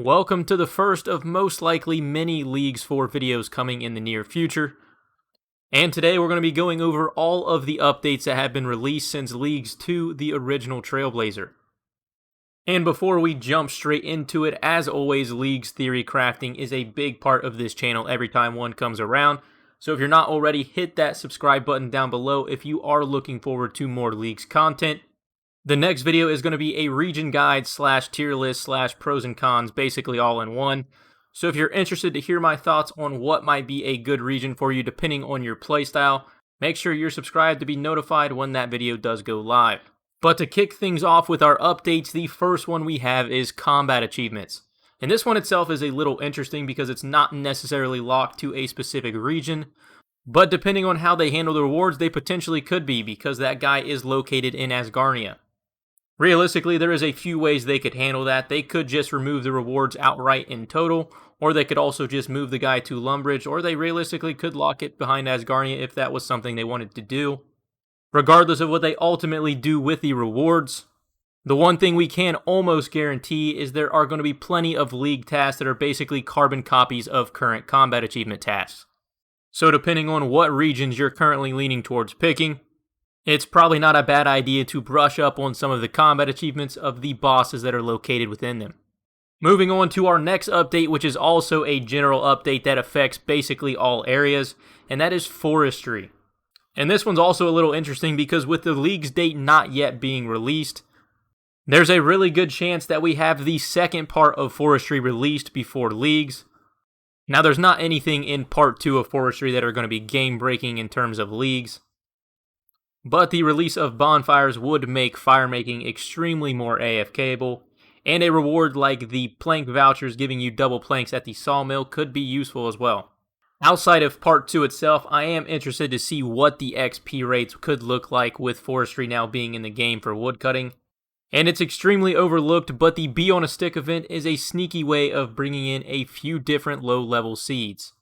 Welcome to the first of most likely many Leagues 4 videos coming in the near future. And today we're going to be going over all of the updates that have been released since Leagues 2, the original Trailblazer. And before we jump straight into it, as always, Leagues Theory Crafting is a big part of this channel every time one comes around. So if you're not already, hit that subscribe button down below if you are looking forward to more Leagues content. The next video is going to be a region guide / tier list / pros and cons, basically all in one. So if you're interested to hear my thoughts on what might be a good region for you depending on your playstyle, make sure you're subscribed to be notified when that video does go live. But to kick things off with our updates, the first one we have is combat achievements. And this one itself is a little interesting because it's not necessarily locked to a specific region, but depending on how they handle the rewards, they potentially could be because that guy is located in Asgarnia. Realistically, there is a few ways they could handle that. They could just remove the rewards outright in total, or they could also just move the guy to Lumbridge, or they realistically could lock it behind Asgarnia if that was something they wanted to do. Regardless of what they ultimately do with the rewards, the one thing we can almost guarantee is there are going to be plenty of League tasks that are basically carbon copies of current combat achievement tasks. So depending on what regions you're currently leaning towards picking, it's probably not a bad idea to brush up on some of the combat achievements of the bosses that are located within them. Moving on to our next update, which is also a general update that affects basically all areas, and that is forestry. And this one's also a little interesting because with the League's date not yet being released, there's a really good chance that we have the second part of forestry released before Leagues. Now there's not anything in part 2 of forestry that are going to be game breaking in terms of Leagues, but the release of bonfires would make fire making extremely more AFKable, and a reward like the plank vouchers giving you double planks at the sawmill could be useful as well. Outside of part 2 itself, I am interested to see what the XP rates could look like with forestry now being in the game for woodcutting. And it's extremely overlooked, but the Bee on a Stick event is a sneaky way of bringing in a few different low-level seeds.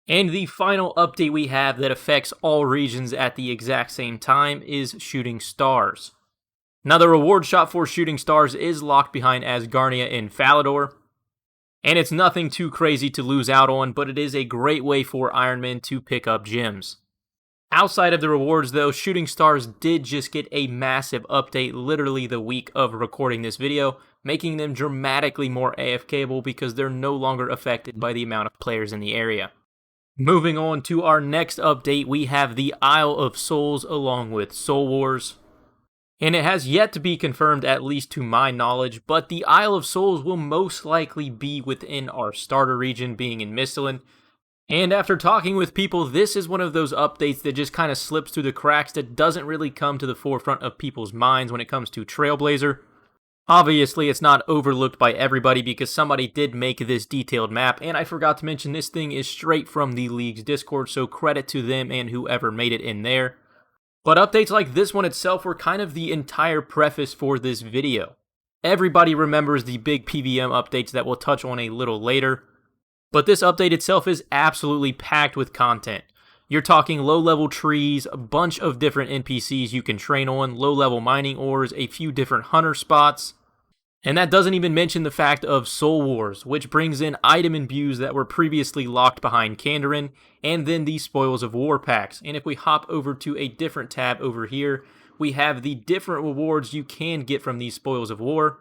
And the final update we have that affects all regions at the exact same time is Shooting Stars. Now the reward shop for Shooting Stars is locked behind Asgarnia in Falador, and it's nothing too crazy to lose out on, but it is a great way for Ironmen to pick up gems. Outside of the rewards though, Shooting Stars did just get a massive update literally the week of recording this video, making them dramatically more AFKable because they're no longer affected by the amount of players in the area. Moving on to our next update, we have the Isle of Souls along with Soul Wars. And it has yet to be confirmed, at least to my knowledge, but the Isle of Souls will most likely be within our starter region, being in Misthalin. And after talking with people, this is one of those updates that just kind of slips through the cracks that doesn't really come to the forefront of people's minds when it comes to Trailblazer. Obviously, it's not overlooked by everybody because somebody did make this detailed map, and I forgot to mention this thing is straight from the League's Discord, so credit to them and whoever made it in there. But updates like this one itself were kind of the entire preface for this video. Everybody remembers the big PVM updates that we'll touch on a little later, but this update itself is absolutely packed with content. You're talking low-level trees, a bunch of different NPCs you can train on, low-level mining ores, a few different hunter spots. And that doesn't even mention the fact of Soul Wars, which brings in item imbues that were previously locked behind Kandarin, and then the Spoils of War packs. And if we hop over to a different tab over here, we have the different rewards you can get from these Spoils of War.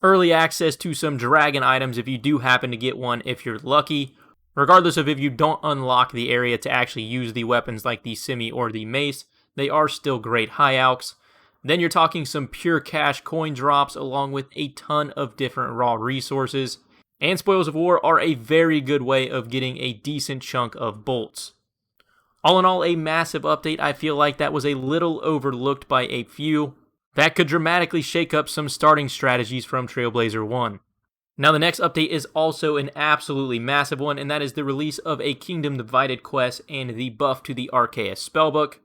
Early access to some dragon items if you do happen to get one if you're lucky, regardless of if you don't unlock the area to actually use the weapons like the Simi or the Mace, they are still great high alks. Then you're talking some pure cash coin drops along with a ton of different raw resources. And Spoils of War are a very good way of getting a decent chunk of bolts. All in all, a massive update. I feel like that was a little overlooked by a few. That could dramatically shake up some starting strategies from Trailblazer 1. Now the next update is also an absolutely massive one, and that is the release of a Kingdom Divided quest and the buff to the Arceus spellbook.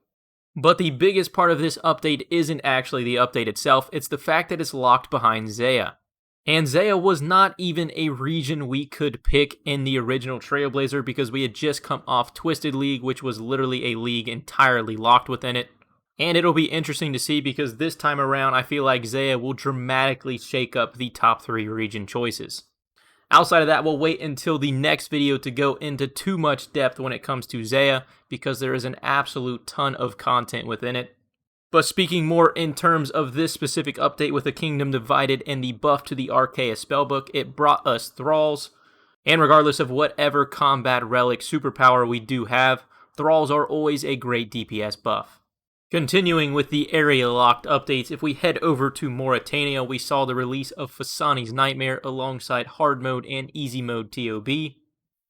But the biggest part of this update isn't actually the update itself, it's the fact that it's locked behind Zeah. And Zeah was not even a region we could pick in the original Trailblazer because we had just come off Twisted League, which was literally a league entirely locked within it. And it'll be interesting to see because this time around I feel like Zeah will dramatically shake up the top 3 region choices. Outside of that, we'll wait until the next video to go into too much depth when it comes to Zeah, because there is an absolute ton of content within it. But speaking more in terms of this specific update with the Kingdom Divided and the buff to the Archaea spellbook, it brought us Thralls. And regardless of whatever combat relic superpower we do have, Thralls are always a great DPS buff. Continuing with the area locked updates, if we head over to Mauritania, we saw the release of Fasani's Nightmare alongside hard mode and easy mode TOB.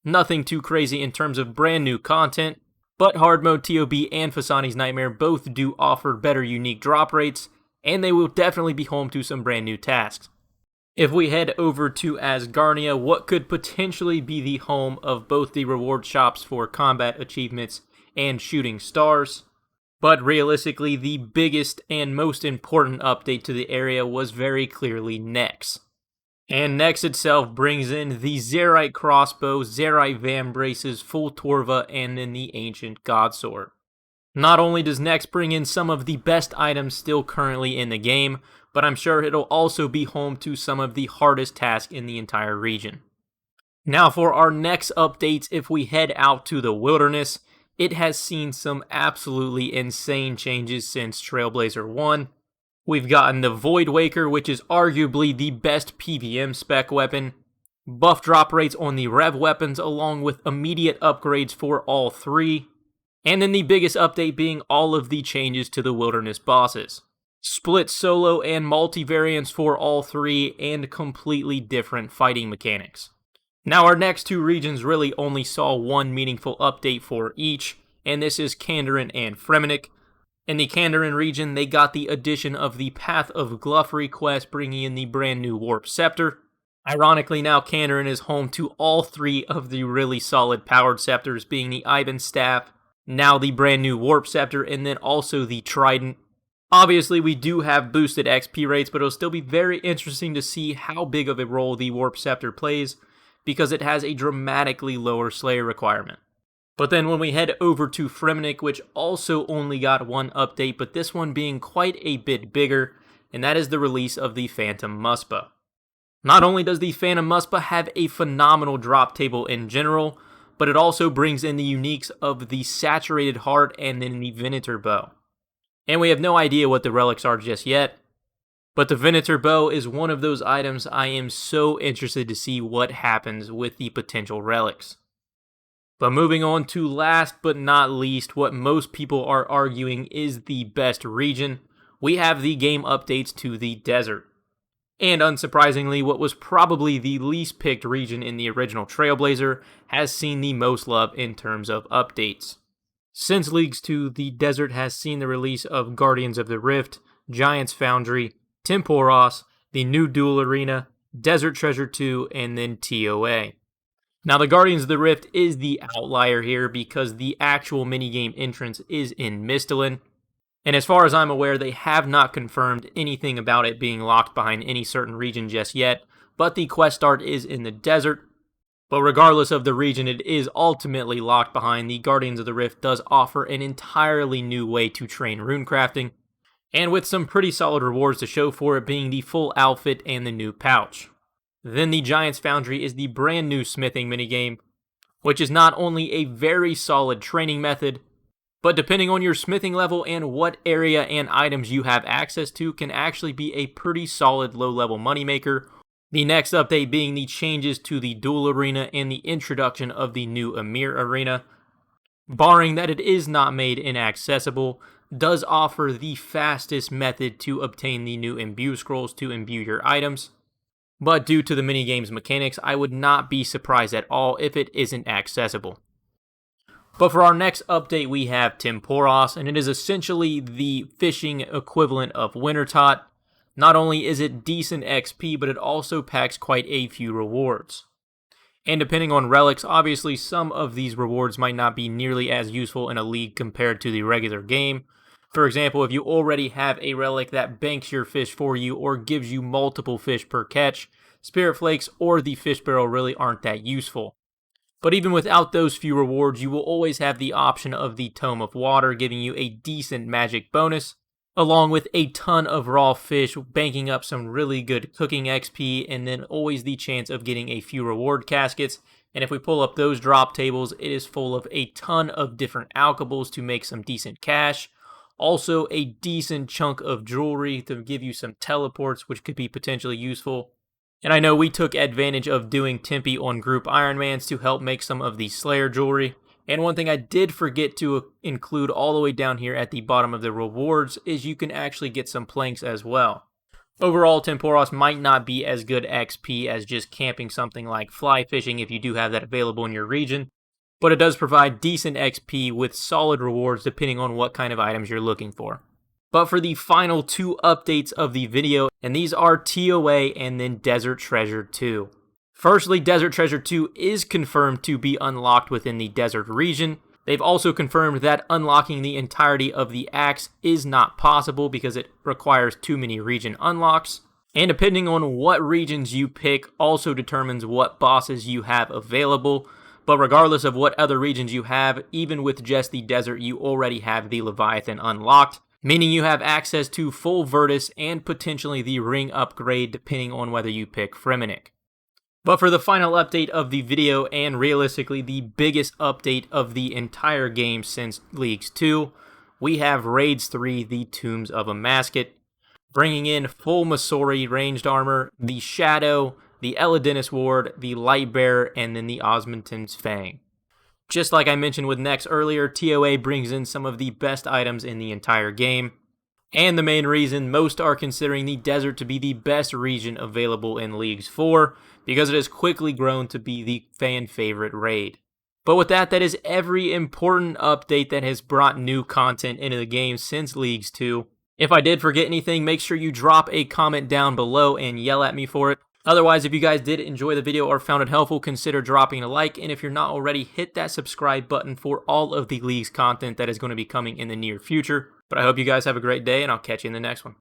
Nothing too crazy in terms of brand new content, but hard mode TOB and Fasani's Nightmare both do offer better unique drop rates, and they will definitely be home to some brand new tasks. If we head over to Asgarnia, what could potentially be the home of both the reward shops for combat achievements and shooting stars. But realistically, the biggest and most important update to the area was very clearly Nex. And Nex itself brings in the Zerite crossbow, Zerite vambraces, full Torva, and then the ancient Godsword. Not only does Nex bring in some of the best items still currently in the game, but I'm sure it'll also be home to some of the hardest tasks in the entire region. Now for our next updates, if we head out to the wilderness, it has seen some absolutely insane changes since Trailblazer 1. We've gotten the Void Waker, which is arguably the best PVM spec weapon, buff drop rates on the Rev weapons along with immediate upgrades for all three, and then the biggest update being all of the changes to the wilderness bosses. Split solo and multi-variants for all three, and completely different fighting mechanics. Now our next two regions really only saw one meaningful update for each, and this is kandarinFrumnik. In the Kandarin region, they got the addition of the Path of Gluffery quest, bringing in the brand new Warp Scepter. Ironically, now Kandarin is home to all three of the really solid powered scepters, being the Ivan Staff, now the brand new Warp Scepter, and then also the Trident. Obviously, we do have boosted XP rates, but it'll still be very interesting to see how big of a role the Warp Scepter plays, because it has a dramatically lower Slayer requirement. But then when we head over to Frumnik, which also only got one update, but this one being quite a bit bigger, and that is the release of the Phantom Muspa. Not only does the Phantom Muspa have a phenomenal drop table in general, but it also brings in the uniques of the Saturated Heart and then the Venator Bow. And we have no idea what the relics are just yet, but the Venator Bow is one of those items I am so interested to see what happens with the potential relics. But moving on to last but not least, what most people are arguing is the best region, we have the game updates to the desert. And unsurprisingly, what was probably the least picked region in the original Trailblazer has seen the most love in terms of updates. Since Leagues 2, the desert has seen the release of Guardians of the Rift, Giant's Foundry, Temporos, the new Duel Arena, Desert Treasure 2, and then TOA. Now the Guardians of the Rift is the outlier here because the actual minigame entrance is in Misthalin, and as far as I'm aware, they have not confirmed anything about it being locked behind any certain region just yet, but the quest start is in the desert. But regardless of the region it is ultimately locked behind, the Guardians of the Rift does offer an entirely new way to train runecrafting, and with some pretty solid rewards to show for it, being the full outfit and the new pouch. Then the Giant's Foundry is the brand new smithing minigame, which is not only a very solid training method, but depending on your smithing level and what area and items you have access to, can actually be a pretty solid low-level moneymaker. The next update being the changes to the Duel Arena and the introduction of the new Emir Arena. Barring that it is not made inaccessible, does offer the fastest method to obtain the new Imbue Scrolls to imbue your items. But due to the minigame's mechanics, I would not be surprised at all if it isn't accessible. But for our next update, we have Temporos, and it is essentially the fishing equivalent of Wintertot. Not only is it decent XP, but it also packs quite a few rewards. And depending on relics, obviously some of these rewards might not be nearly as useful in a league compared to the regular game. For example, if you already have a relic that banks your fish for you or gives you multiple fish per catch, Spirit Flakes or the Fish Barrel really aren't that useful. But even without those few rewards, you will always have the option of the Tome of Water, giving you a decent magic bonus, along with a ton of raw fish, banking up some really good cooking XP, and then always the chance of getting a few reward caskets. And if we pull up those drop tables, it is full of a ton of different alkables to make some decent cash. Also, a decent chunk of jewelry to give you some teleports, which could be potentially useful. And I know we took advantage of doing Tempe on group Ironmans to help make some of the Slayer jewelry. And one thing I did forget to include all the way down here at the bottom of the rewards is you can actually get some planks as well. Overall, Temporos might not be as good XP as just camping something like fly fishing if you do have that available in your region, but it does provide decent XP with solid rewards depending on what kind of items you're looking for. But for the final 2 updates of the video, and these are TOA and then Desert Treasure 2. Firstly, Desert Treasure 2 is confirmed to be unlocked within the desert region. They've also confirmed that unlocking the entirety of the axe is not possible because it requires too many region unlocks. And depending on what regions you pick also determines what bosses you have available. But regardless of what other regions you have, even with just the desert, you already have the Leviathan unlocked, meaning you have access to full Virtus and potentially the ring upgrade depending on whether you pick Frumnik. But for the final update of the video, and realistically the biggest update of the entire game since Leagues 2, we have Raids 3, the Tombs of Amasket, bringing in full Masori ranged armor, the Shadow, the Eladenis Ward, the Lightbearer, and then the Osmanton's Fang. Just like I mentioned with Nex earlier, TOA brings in some of the best items in the entire game, and the main reason most are considering the desert to be the best region available in Leagues 4, because it has quickly grown to be the fan favorite raid. But with that, that is every important update that has brought new content into the game since Leagues 2. If I did forget anything, make sure you drop a comment down below and yell at me for it. Otherwise, if you guys did enjoy the video or found it helpful, consider dropping a like, and if you're not already, hit that subscribe button for all of the Leagues content that is going to be coming in the near future. But I hope you guys have a great day, and I'll catch you in the next one.